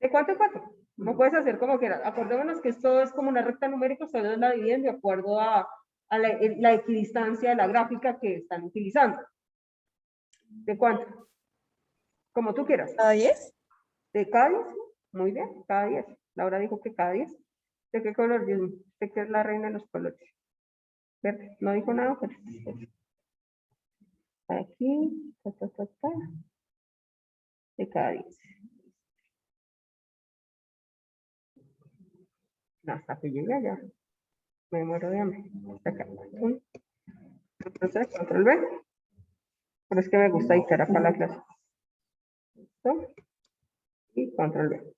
¿De cuánto en cuánto? No puedes hacer como quieras. Acordémonos que esto es como una recta numérica, ustedes la dividen de acuerdo a la equidistancia de la gráfica que están utilizando. ¿De cuánto? Como tú quieras. ¿Cada 10? ¿De cada 10? Muy bien, cada 10. Laura dijo que cada 10. ¿De qué color? ¿De qué es la reina de los colores? Verde. No dijo nada, pero... Aquí, de cada 10. Hasta que llegue allá. Me muero de hambre. Acá. Entonces, control B. Pero es que me gusta dictar acá la clase. ¿Listo? Y control B.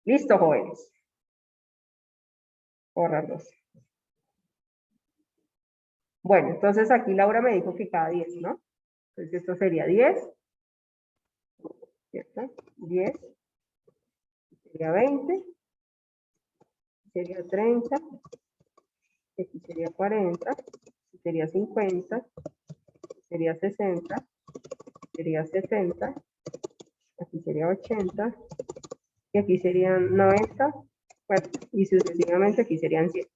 Listo, jóvenes. Borrar 2. Bueno, entonces aquí Laura me dijo que cada 10, ¿no? Entonces esto sería 10. ¿Cierto? 10. Sería 20. Sería 30. Aquí sería 40. Sería 50. Sería 60. Sería 70. Aquí sería 80. Y aquí serían 90. Bueno, y sucesivamente aquí serían 100.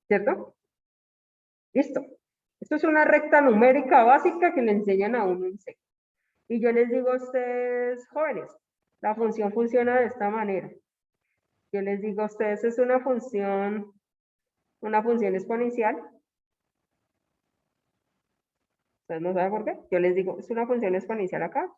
¿Cierto? Listo. Esto es una recta numérica básica que le enseñan a uno en C. Y yo les digo a ustedes, jóvenes, la función funciona de esta manera. Yo les digo a ustedes, es una función exponencial. Ustedes no saben por qué. Yo les digo, es una función exponencial acá.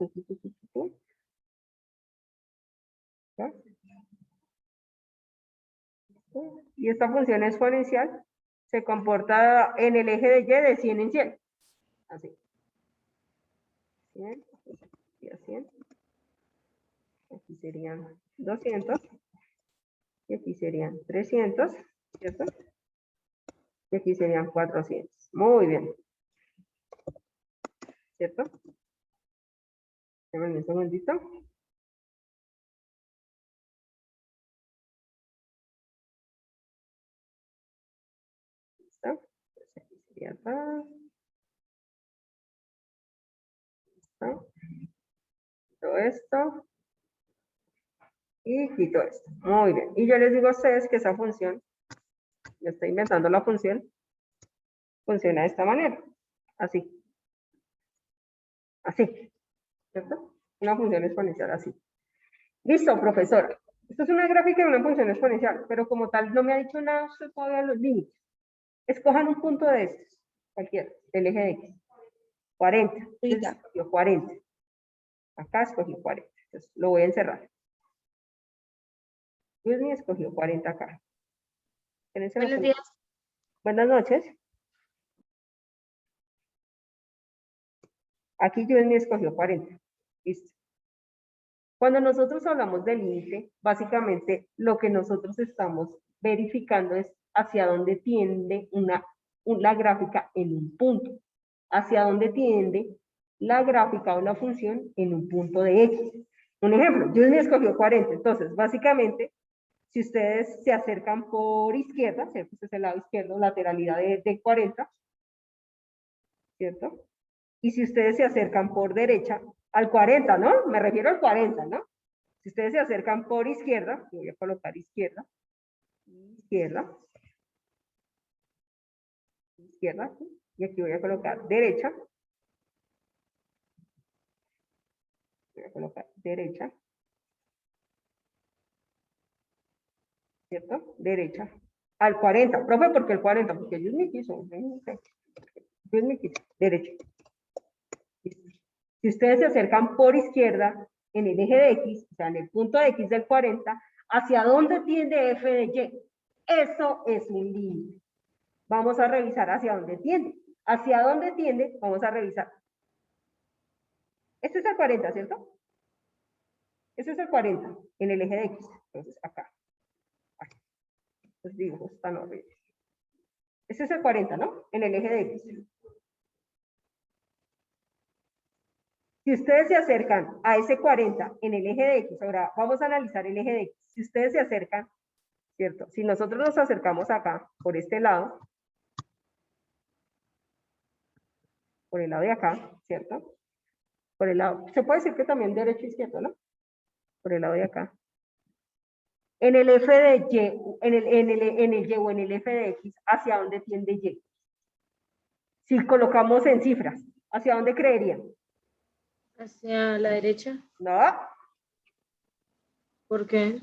Y esta función exponencial se comporta en el eje de Y de 100 en 100. Así. 100 y a 100. Aquí serían 200. Y aquí serían 300. ¿Cierto? Y aquí serían 400. Muy bien. ¿Cierto? Déjenme un segundito. ¿Listo? Entonces aquí sería acá. ¿Listo? Quito esto. Y quito esto. Muy bien. Y yo les digo a ustedes que esa función, yo estoy inventando la función, funciona de esta manera. Así. Así. ¿Cierto? Una función exponencial así. Listo, profesora. Esto es una gráfica de una función exponencial, pero como tal no me ha dicho nada usted todavía los límites. Escojan un punto de estos, cualquiera, del eje de X. 40. Entonces, escogió 40. Acá escogió 40. Entonces, lo voy a encerrar. Yusmi escogió 40 acá. Buenos días. Buenas noches. Aquí Yusmi escogió 40. Listo. Cuando nosotros hablamos del límite, básicamente lo que nosotros estamos verificando es hacia dónde tiende la gráfica en un punto. Hacia dónde tiende la gráfica o la función en un punto de X. Un ejemplo, Yusmi escogió 40. Entonces, básicamente, si ustedes se acercan por izquierda, ¿cierto? Este es el lado izquierdo, lateralidad de 40, ¿cierto? Y si ustedes se acercan por derecha, al 40, ¿no? Me refiero al 40, ¿no? Si ustedes se acercan por izquierda, voy a colocar izquierda, izquierda, izquierda, y aquí voy a colocar derecha, voy a colocar derecha, ¿cierto? Derecha, al 40, profe, ¿por qué el 40? Porque ellos me quiso, ellos me quiso, derecha. Si ustedes se acercan por izquierda, en el eje de X, o sea, en el punto de X del 40, ¿hacia dónde tiende f de Y? Eso es un límite. Vamos a revisar hacia dónde tiende. ¿Hacia dónde tiende? Vamos a revisar. Este es el 40, ¿cierto? Este es el 40, en el eje de X. Entonces, acá. Los dibujos están horribles. Este es el 40, ¿no? En el eje de X. Si ustedes se acercan a ese 40 en el eje de X, ahora vamos a analizar el eje de X. Si ustedes se acercan, ¿cierto? Si nosotros nos acercamos acá, por este lado, por el lado de acá, ¿cierto? Por el lado, se puede decir que también derecho e izquierdo, ¿no? Por el lado de acá. En el f de y, en el y o en el f de x, ¿hacia dónde tiende y? Si colocamos en cifras, ¿hacia dónde creerían? Hacia la derecha. No, ¿Por qué?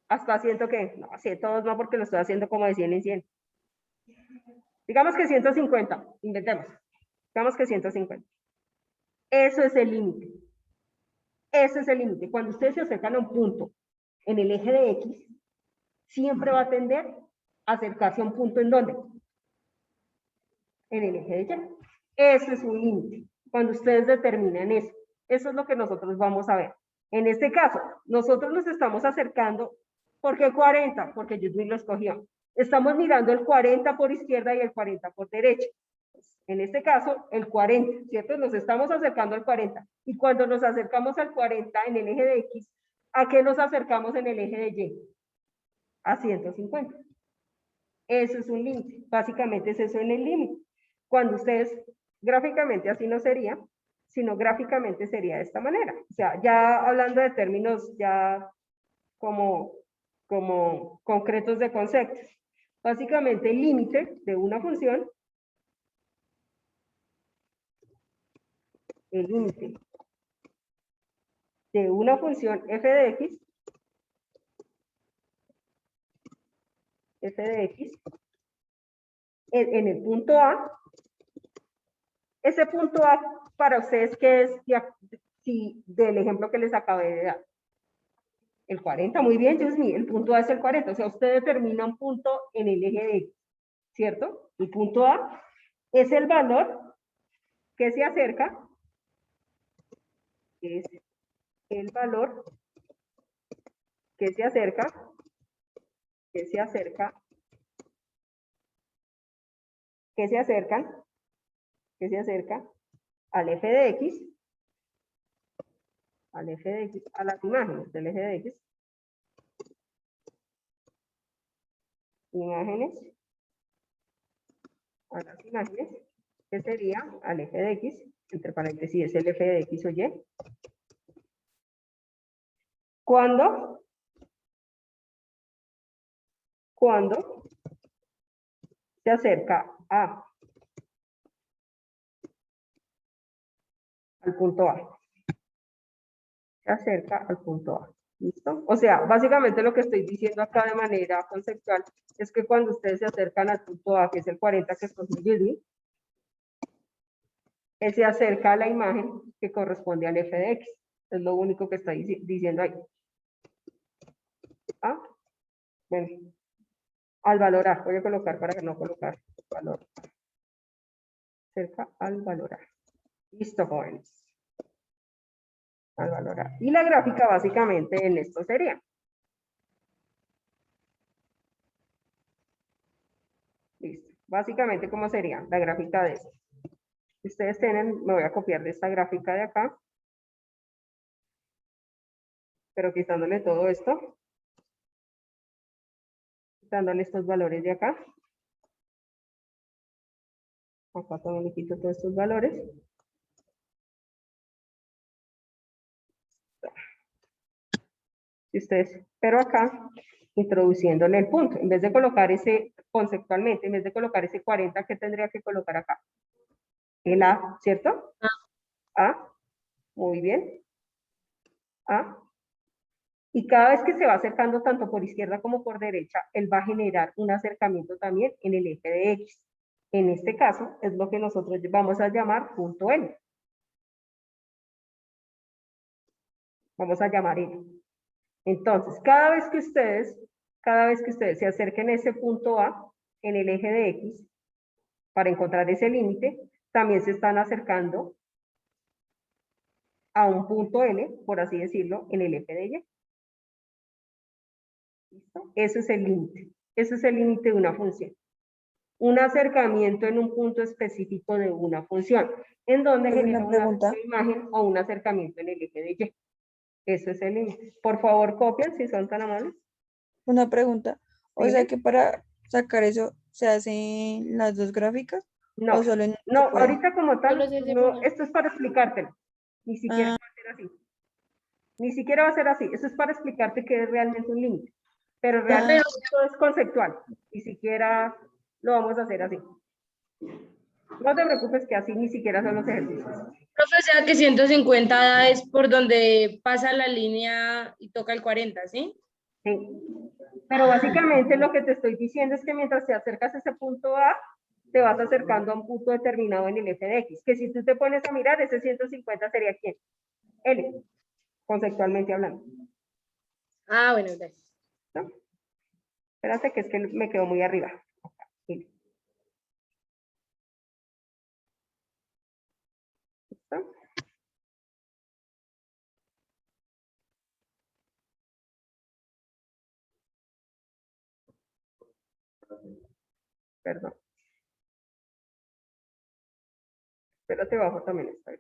hasta 100 que, no, 102 no, porque lo estoy haciendo como de 100 en 100. Digamos que 150, inventemos. Digamos que 150. Eso es el límite. Ese es el límite. Cuando ustedes se acercan a un punto en el eje de X, siempre va a tender a acercarse a un punto en donde? En el eje de Y. Ese es un límite. Cuando ustedes determinan eso, eso es lo que nosotros vamos a ver. En este caso, nosotros nos estamos acercando, ¿por qué 40? Porque Yudwin lo escogió. Estamos mirando el 40 por izquierda y el 40 por derecha. En este caso, el 40, ¿cierto? Nos estamos acercando al 40. Y cuando nos acercamos al 40 en el eje de X, ¿a qué nos acercamos en el eje de Y? A 150. Eso es un límite. Básicamente es eso en el límite. Cuando ustedes, gráficamente así no sería, sino gráficamente sería de esta manera. O sea, ya hablando de términos ya como concretos de conceptos. Básicamente el límite de una función, el límite de una función f de x, en el punto A, ese punto A para ustedes, ¿qué es? Si del ejemplo que les acabé de dar. El 40, muy bien, Yusmi, el punto A es el 40, o sea, usted determina un punto en el eje de X, ¿cierto? El punto A es el valor que se acerca, es el valor que se acerca al f de x, a las imágenes del eje de x, a las imágenes, que sería al eje de x, entre paréntesis es el f de x o y, cuando se acerca al punto A. Se acerca al punto A. ¿Listo? O sea, básicamente lo que estoy diciendo acá de manera conceptual es que cuando ustedes se acercan al punto A, que es el 40 que escogió Judy, él se acerca a la imagen que corresponde al f de x. Es lo único que estoy diciendo ahí. ¿Ah? Bueno, al valor A. Voy a colocar para no colocar valor. Cerca al valor A. Listo, jóvenes. Al valor A. Y la gráfica básicamente en esto sería. Listo. Básicamente, ¿cómo sería la gráfica de esto? Ustedes tienen, me voy a copiar de esta gráfica de acá, pero quitándole todo esto, quitándole estos valores de acá. Acá también le quito todos estos valores. Y ustedes, pero acá, introduciéndole el punto, en vez de colocar ese, conceptualmente, en vez de colocar ese 40, ¿qué tendría que colocar acá? El A, ¿cierto? A, muy bien. A. Y cada vez que se va acercando tanto por izquierda como por derecha, él va a generar un acercamiento también en el eje de X. En este caso, es lo que nosotros vamos a llamar punto N. Vamos a llamar N. Entonces, cada vez que ustedes se acerquen a ese punto A en el eje de X, para encontrar ese límite, también se están acercando a un punto N, por así decirlo, en el eje de Y. ¿Listo? Ese es el límite. Ese es el límite de una función. Un acercamiento en un punto específico de una función, en donde genera una imagen o un acercamiento en el eje de Y. Eso es el límite. Por favor, copian si son tan amables. Una pregunta. O Dime. sea que para sacar eso, ¿se hacen las dos gráficas? No, ¿O solo en una no, se puede? ahorita como tal, Solo se hace no, una. esto es para explicártelo. Ni siquiera va a ser así. Ni siquiera va a ser así. Eso es para explicarte qué es realmente un límite. Pero realmente esto es conceptual, ni siquiera lo vamos a hacer así. No te preocupes que así ni siquiera son los ejercicios. Profe, o sea que 150 es por donde pasa la línea y toca el 40, ¿sí? Sí. Pero básicamente lo que te estoy diciendo es que mientras te acercas a ese punto A, te vas acercando a un punto determinado en el f de x, que si tú te pones a mirar, ese 150 sería ¿quién? L, conceptualmente hablando. Ah, bueno, gracias. ¿No? Espérate que es que me quedó muy arriba. L. ¿Listo? Perdón. Espérate, bajo también esta.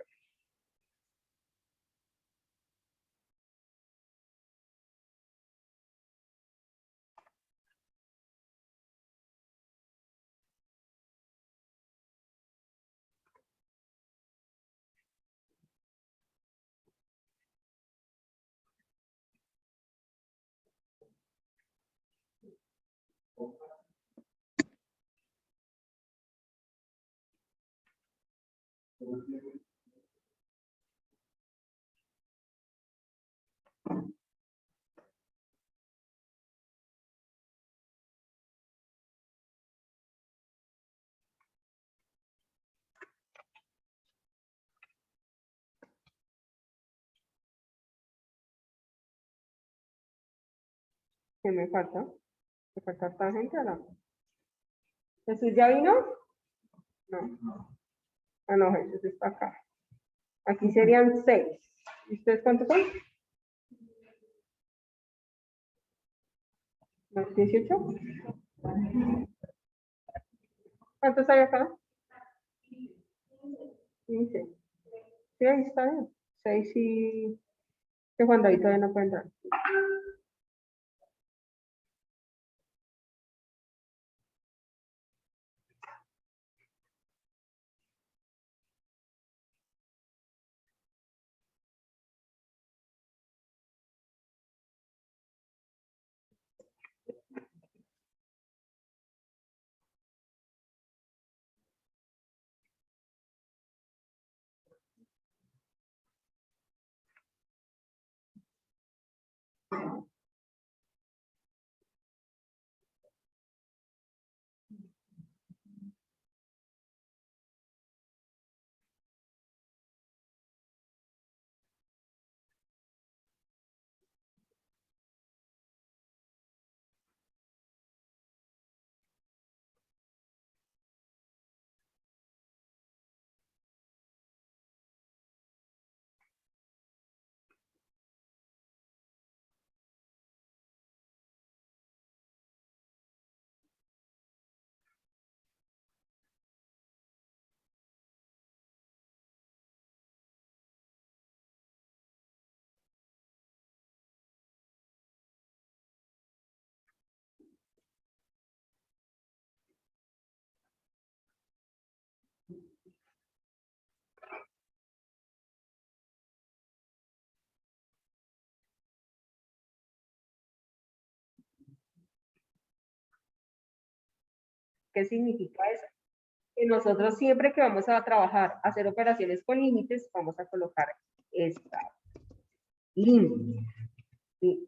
¿Qué me falta? ¿Me falta tangente o no? ¿Jesús ya vino? No. Ah, no, Jesús está acá. Aquí serían 6. ¿Y ustedes cuántos son? ¿Los 18? ¿Cuántos hay acá? 15. Sí, ahí está bien. 6 y... que Juan David todavía no puede entrar. ¿Qué significa eso? Que nosotros siempre que vamos a trabajar, a hacer operaciones con límites, vamos a colocar esta límite. ¿Sí?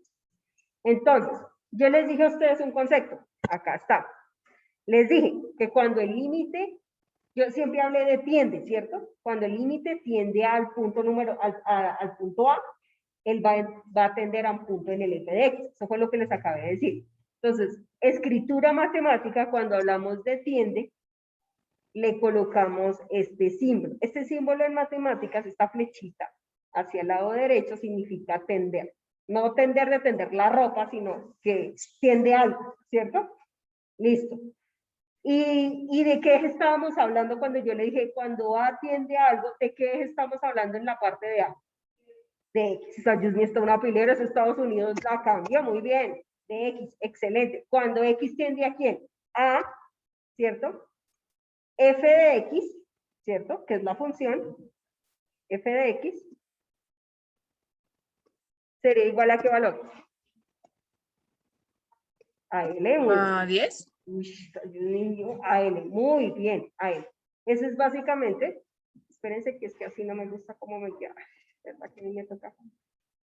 Entonces, yo les dije a ustedes un concepto. Acá está. Les dije que cuando el límite, yo siempre hablé de tiende, ¿cierto? Cuando el límite tiende al punto al punto A, él va a tender a un punto en el f de x. Eso fue lo que les acabé de decir. Entonces, escritura matemática, cuando hablamos de tiende, le colocamos este símbolo. Este símbolo en matemáticas, esta flechita hacia el lado derecho, significa tender. No tender de tender la ropa, sino que tiende a algo, ¿cierto? Listo. ¿Y de qué estábamos hablando cuando yo le dije, cuando A tiende a algo, de qué estamos hablando en la parte de A? De X. Dios mío, está una pilera, es Estados Unidos, la cambió, muy bien. De X, excelente. Cuando X tiende a quién? A, ¿cierto? F de X, ¿cierto? Que es la función, F de X, sería igual a qué valor? AL, muy bien. ¿A 10? Uy, AL, muy bien, AL. Eso es básicamente, espérense que es que así no me gusta cómo me queda. ¿Verdad que a mí me toca?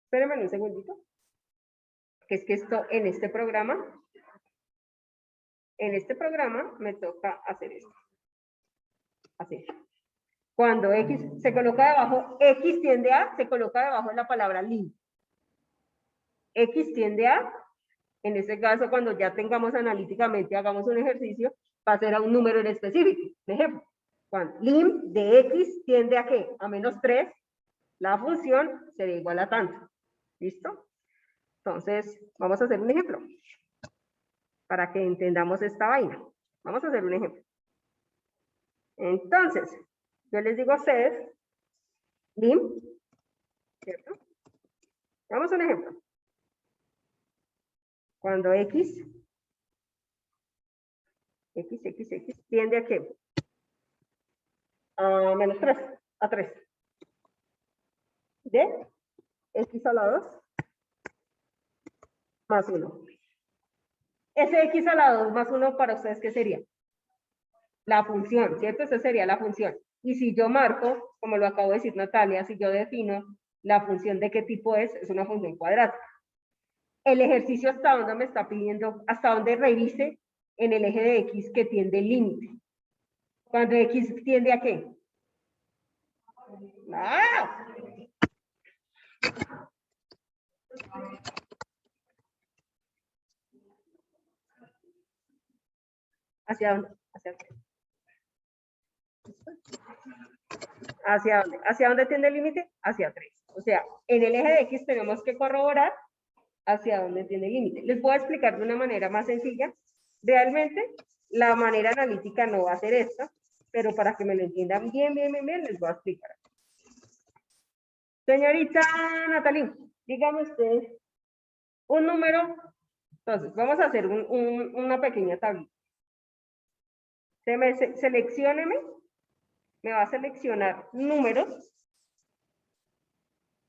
Espérenme un segundito. Que es que esto en este programa me toca hacer esto. Así. Cuando X se coloca debajo, X tiende a, se coloca debajo de la palabra lim. X tiende a, en este caso, cuando ya tengamos analíticamente, hagamos un ejercicio, va a ser a un número en específico. Por ejemplo, cuando lim de X tiende a ¿qué? A -3, la función sería igual a tanto. ¿Listo? Entonces, vamos a hacer un ejemplo para que entendamos esta vaina. Vamos a hacer un ejemplo. Entonces, yo les digo a ustedes, lim, ¿cierto? Vamos a un ejemplo. Cuando X tiende a ¿qué? A -3, a 3. De X a la 2 más 1. Ese X a la 2 más 1 para ustedes, ¿qué sería? La función, ¿cierto? Esa sería la función. Y si yo marco, como lo acabo de decir Natalia, si yo defino la función de qué tipo es una función cuadrática. El ejercicio hasta donde me está pidiendo, hasta donde revise en el eje de X que tiende el límite. Cuando X tiende a qué? ¡Ah! ¿Hacia dónde? ¿Hacia dónde? ¿Hacia dónde? ¿Hacia dónde tiende el límite? Hacia 3. O sea, en el eje de X tenemos que corroborar hacia dónde tiende el límite. Les voy a explicar de una manera más sencilla. Realmente, la manera analítica no va a ser esta, pero para que me lo entiendan bien, les voy a explicar. Señorita Natalie, dígame usted un número. Entonces, vamos a hacer una pequeña tablita. Seleccióneme, me va a seleccionar números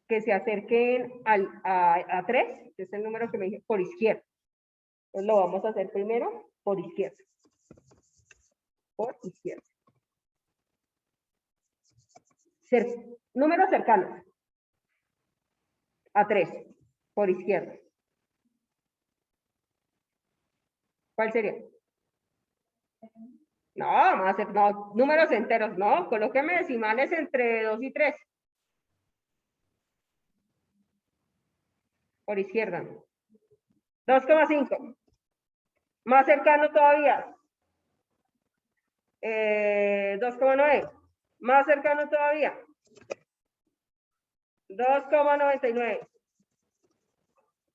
que se acerquen a 3, que es el número que me dije, por izquierda. Entonces lo vamos a hacer primero por izquierda. Por izquierda. Números cercanos a 3, por izquierda. ¿Cuál sería? No, vamos a hacer no, números enteros, no, colóqueme decimales entre 2 y 3. Por izquierda. 2,5. Más cercano todavía. 2,9. Más cercano todavía. 2,99.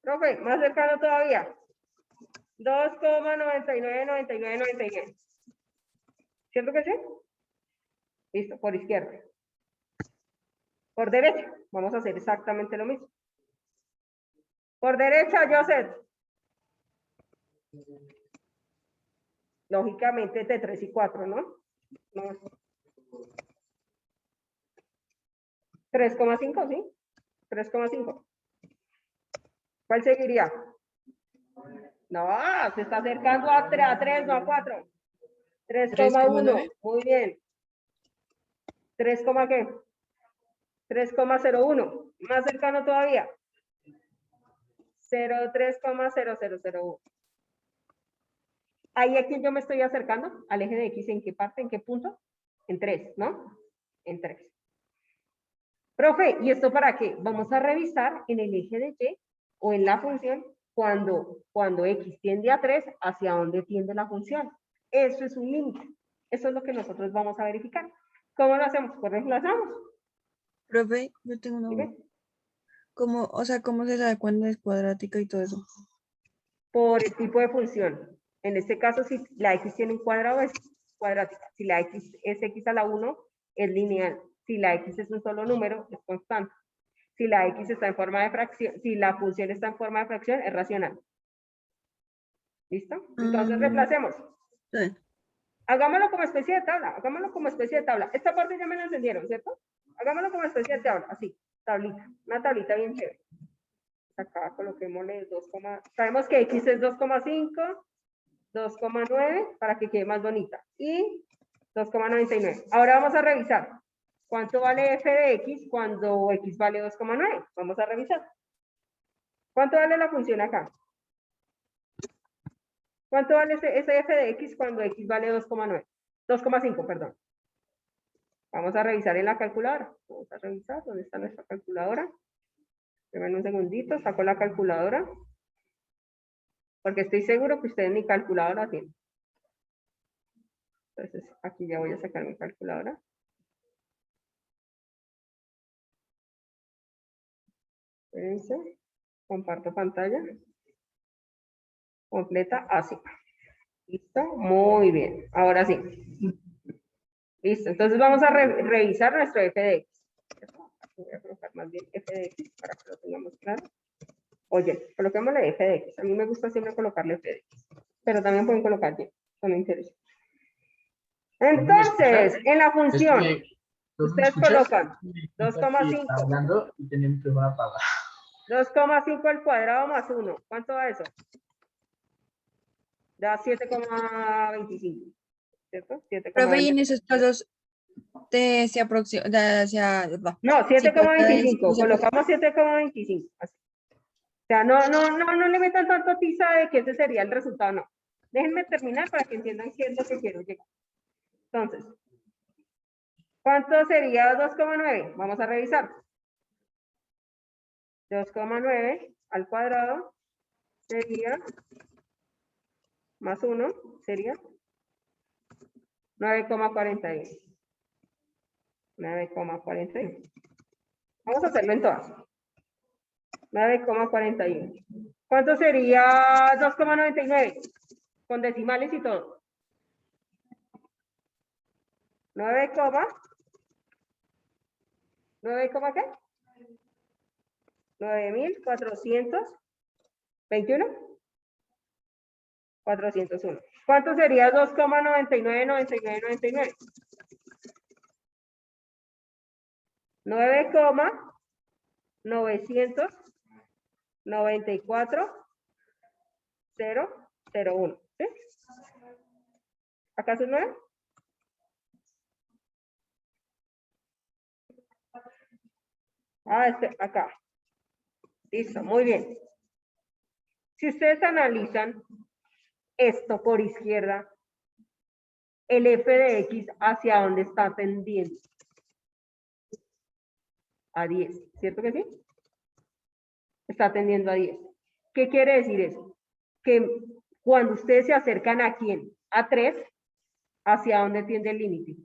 Profe, más cercano todavía. 2,99. ¿Cierto que sí? Listo, por izquierda. Por derecha, vamos a hacer exactamente lo mismo. Por derecha, Joseph. Lógicamente, de 3 y 4, ¿no? 3,5, ¿sí? 3,5. ¿Cuál seguiría? No, se está acercando a 3, no a 4. 3,1. Muy bien. 3, ¿qué? 3,01. Más cercano todavía. 3,0001. Ahí aquí yo me estoy acercando al eje de X. ¿En qué parte? ¿En qué punto? En 3, ¿no? En 3. Profe, ¿y esto para qué? Vamos a revisar en el eje de Y o en la función cuando X tiende a 3, hacia dónde tiende la función. Eso es un límite. Eso es lo que nosotros vamos a verificar. ¿Cómo lo hacemos? Pues reemplazamos. Profe, yo tengo una duda. ¿Cómo, o sea, cómo se sabe cuándo es cuadrática y todo eso? Por el tipo de función. En este caso, si la X tiene un cuadrado, es cuadrática. Si la X es X a la 1, es lineal. Si la X es un solo número, es constante. Si la X está en forma de fracción, si la función está en forma de fracción, es racional. ¿Listo? Entonces, reemplacemos. Sí. Hagámoslo como especie de tabla. Hagámoslo como especie de tabla. Esta parte ya me la encendieron, ¿cierto? Hagámoslo como especie de tabla. Así, tablita. Una tablita bien chévere. acá coloquémosle 2, sabemos que X es 2,5, 2,9 para que quede más bonita y 2,99. Ahora vamos a revisar cuánto vale f de X cuando X vale 2,9. Vamos a revisar. ¿Cuánto vale la función acá? ¿Cuánto vale ese f de X cuando X vale 2,9? 2,5, perdón. Vamos a revisar en la calculadora. Vamos a revisar dónde está nuestra calculadora. Esperen un segundito, saco la calculadora. Porque estoy seguro que ustedes ni calculadora tienen. Entonces, aquí ya voy a sacar mi calculadora. Espérense. Comparto pantalla. Completa así. ¿Listo? Muy bien. Ahora sí. Listo. Entonces vamos a revisar nuestro f de x. Voy a colocar más bien f de x para que lo tengamos claro. Oye, coloquémosle f de x. A mí me gusta siempre colocarle f de x. Pero también pueden colocar y. Eso me interesa. Entonces, en la función, ustedes colocan 2,5. Hablando y tenía mi micrófono apagado. 2,5 al cuadrado más 1. ¿Cuánto da eso? Da 7,25. ¿Cierto? Profe, y en 7,25. esos casos se aproxima, No, si pasa de 7,25. eso, Colocamos 7,25. Así. O sea, no le metan tanto tiza de que ese sería el resultado, no. Déjenme terminar para que entiendan qué es lo que quiero llegar. Entonces, ¿cuánto sería 2,9? Vamos a revisar. 2,9 al cuadrado sería más 1, sería 9,41. 9,41. Vamos a hacerlo en todas. 9,41. ¿Cuánto sería 2,99? Con decimales y todo. 9, ¿qué? 9.421. 401. ¿Cuánto sería 2,99? 9,994,001. ¿Sí? ¿Acaso es 9? Acá. Listo, muy bien. Si ustedes analizan esto por izquierda, el f de x hacia dónde está tendiendo. A 10, ¿cierto que sí? Está tendiendo a 10. ¿Qué quiere decir eso? Que cuando ustedes se acercan a quién, a 3, ¿hacia dónde tiende el límite?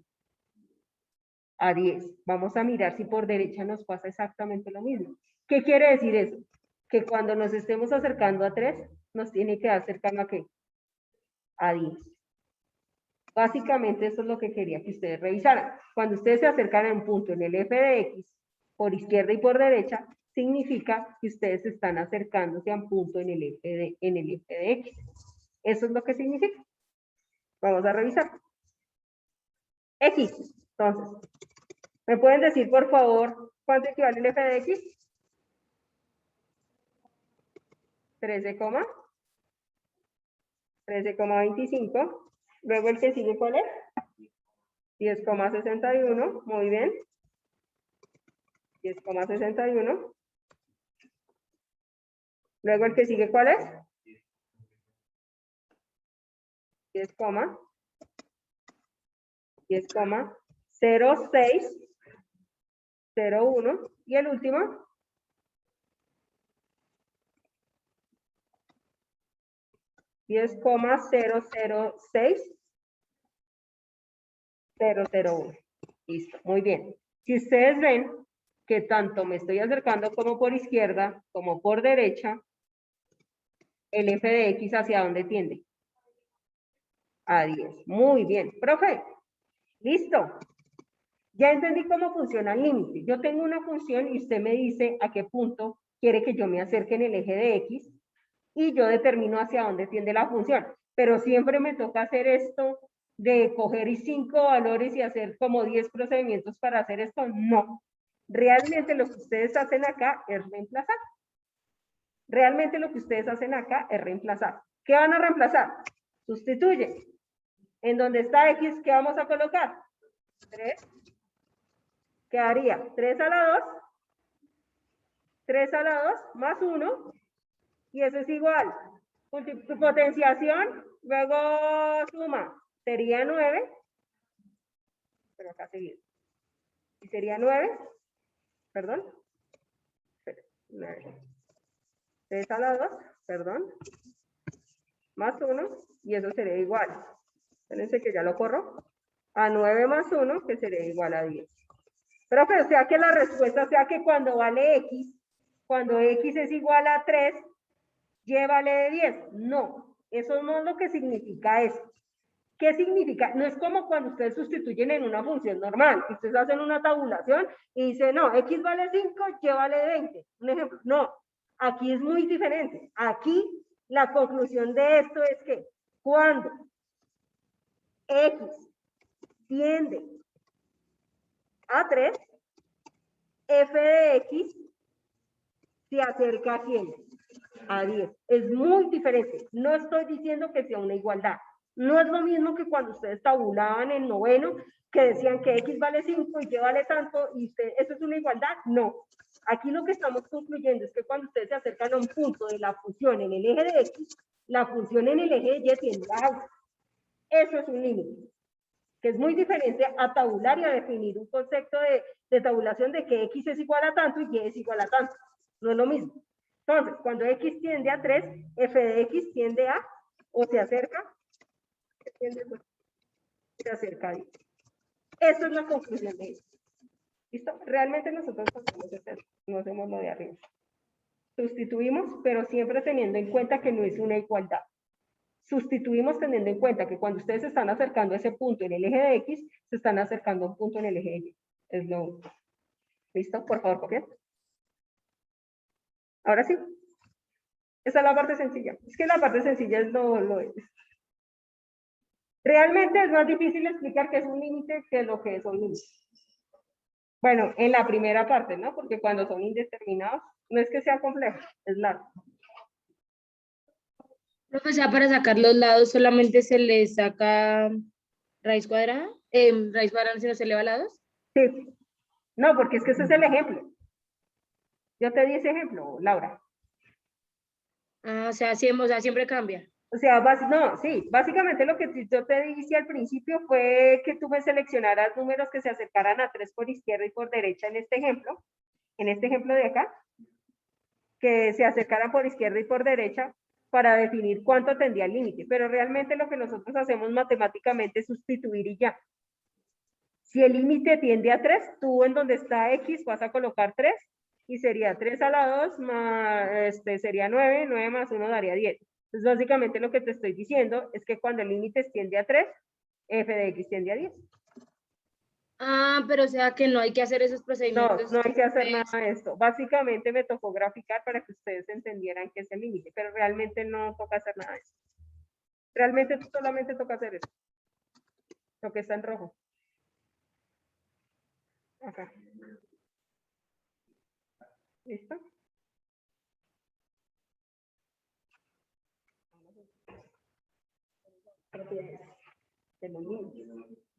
A 10. Vamos a mirar si por derecha nos pasa exactamente lo mismo. ¿Qué quiere decir eso? Que cuando nos estemos acercando a 3, nos tiene que acercando a qué? A 10. Básicamente eso es lo que quería que ustedes revisaran. Cuando ustedes se acercan a un punto en el f de x, por izquierda y por derecha, significa que ustedes están acercándose a un punto en el f de x. Eso es lo que significa. Vamos a revisar. X. Entonces, ¿me pueden decir, por favor, cuánto equivale el f de x? 13,25. Luego el que sigue, ¿cuál es? 10,61. Muy bien. 10,61. Luego el que sigue, ¿cuál es? 10,0601. Y el último. 10,006001. Listo, muy bien. Si ustedes ven que tanto me estoy acercando como por izquierda como por derecha, el f de x ¿hacia dónde tiende? A 10. Muy bien. Profe, listo. Ya entendí cómo funciona el límite. Yo tengo una función y usted me dice a qué punto quiere que yo me acerque en el eje de x y yo determino hacia dónde tiende la función. Pero siempre me toca hacer esto de coger 5 valores y hacer como 10 procedimientos para hacer esto. No. Realmente lo que ustedes hacen acá es reemplazar. Realmente lo que ustedes hacen acá es reemplazar. ¿Qué van a reemplazar? Sustituye. En donde está X, ¿qué vamos a colocar? 3. Quedaría 3 a la 2. 3 a la 2 más 1. Y eso es igual. Potenciación, luego suma. Sería 9. Pero acá seguido. Y sería 9. Perdón. 9. 3 a la 2, perdón. Más 1. Y eso sería igual. Fíjense que ya lo corro. A 9 más 1, que sería igual a 10. Pero o sea que la respuesta sea que cuando vale X, cuando X es igual a 3, Y vale de 10. No, eso no es lo que significa eso. ¿Qué significa? No es como cuando ustedes sustituyen en una función normal. Ustedes hacen una tabulación y dicen, no, X vale 5, Y vale 20. Un ejemplo. No, aquí es muy diferente. Aquí la conclusión de esto es que cuando X tiende a 3, f de X se acerca a 100, a 10. Es muy diferente. No estoy diciendo que sea una igualdad. No es lo mismo que cuando ustedes tabulaban en noveno, que decían que X vale 5 y Y vale tanto, y ¿eso es una igualdad? No. Aquí lo que estamos concluyendo es que cuando ustedes se acercan a un punto de la función en el eje de X, la función en el eje de Y tiende a algo. Eso es un límite, que es muy diferente a tabular y a definir un concepto de tabulación de que X es igual a tanto y Y es igual a tanto. No es lo mismo. Entonces, cuando X tiende a 3, f de X tiende a, o se acerca, se acerca a 10. Eso es la conclusión de esto. ¿Listo? Realmente nosotros no hacemos lo de arriba. Sustituimos, pero siempre teniendo en cuenta que no es una igualdad. Sustituimos teniendo en cuenta que cuando ustedes se están acercando a ese punto en el eje de X, se están acercando a un punto en el eje de Y. Es lo único. ¿Listo? Por favor, copiar. Ahora sí. Esa es la parte sencilla. Es que la parte sencilla es lo es. Realmente es más difícil explicar qué es un límite que lo que es un límite. Bueno, en la primera parte, ¿no? Porque cuando son indeterminados, no es que sea complejo, es largo. Profe, o sea, para sacar los lados solamente se le saca raíz cuadrada. Raíz cuadrada si no se eleva a lados. Sí. No, porque es que ese es el ejemplo. Yo te di ese ejemplo, Laura. Ah, o sea, siempre cambia. O sea, no, sí, básicamente lo que yo te dije al principio fue que tú me seleccionaras números que se acercaran a 3 por izquierda y por derecha en este ejemplo de acá, que se acercaran por izquierda y por derecha para definir cuánto tendría el límite, pero realmente lo que nosotros hacemos matemáticamente es sustituir y ya. Si el límite tiende a 3, tú en donde está X vas a colocar 3 y sería 3 a la 2 más, sería 9, 9 más 1 daría 10. Entonces, básicamente lo que te estoy diciendo es que cuando el límite tiende a 3, f de X tiende a 10. Ah, pero o sea que no hay que hacer esos No, procedimientos. no hay que hacer nada de esto. Básicamente me tocó graficar para que ustedes entendieran qué es el límite, pero realmente no toca hacer nada de eso. Realmente solamente toca hacer eso. Lo que está en rojo. Acá. ¿Listo? Propiedades de los límites.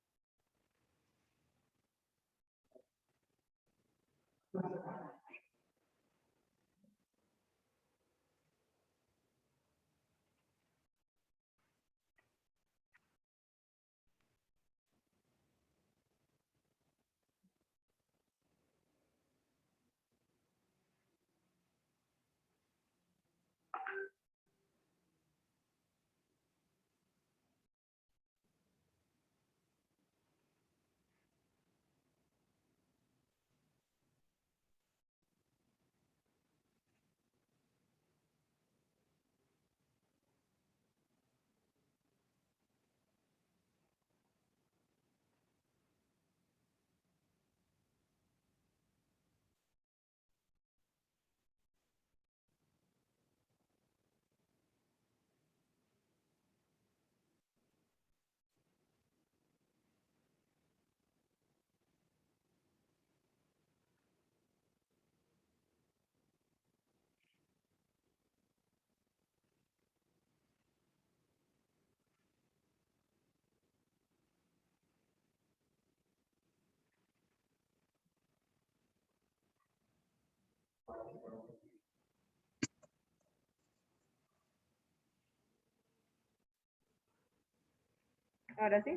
Ahora sí.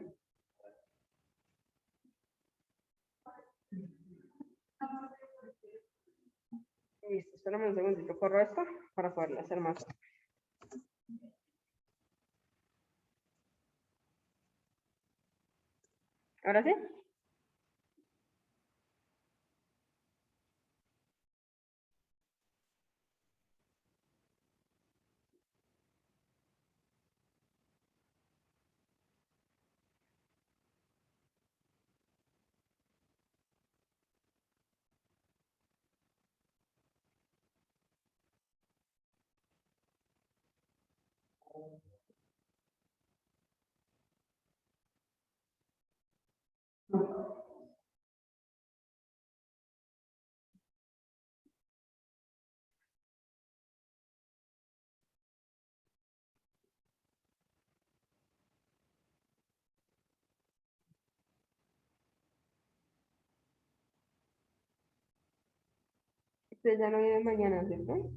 Listo, espérame un segundito, corro esto para poderlo hacer más. Ahora sí. Usted ya no viene mañana, ¿cierto?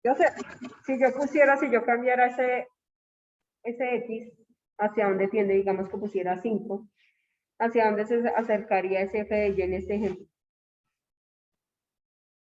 Yo sé, si yo cambiara ese X, hacia dónde tiende, digamos que pusiera 5, hacia dónde se acercaría ese f de y en este ejemplo.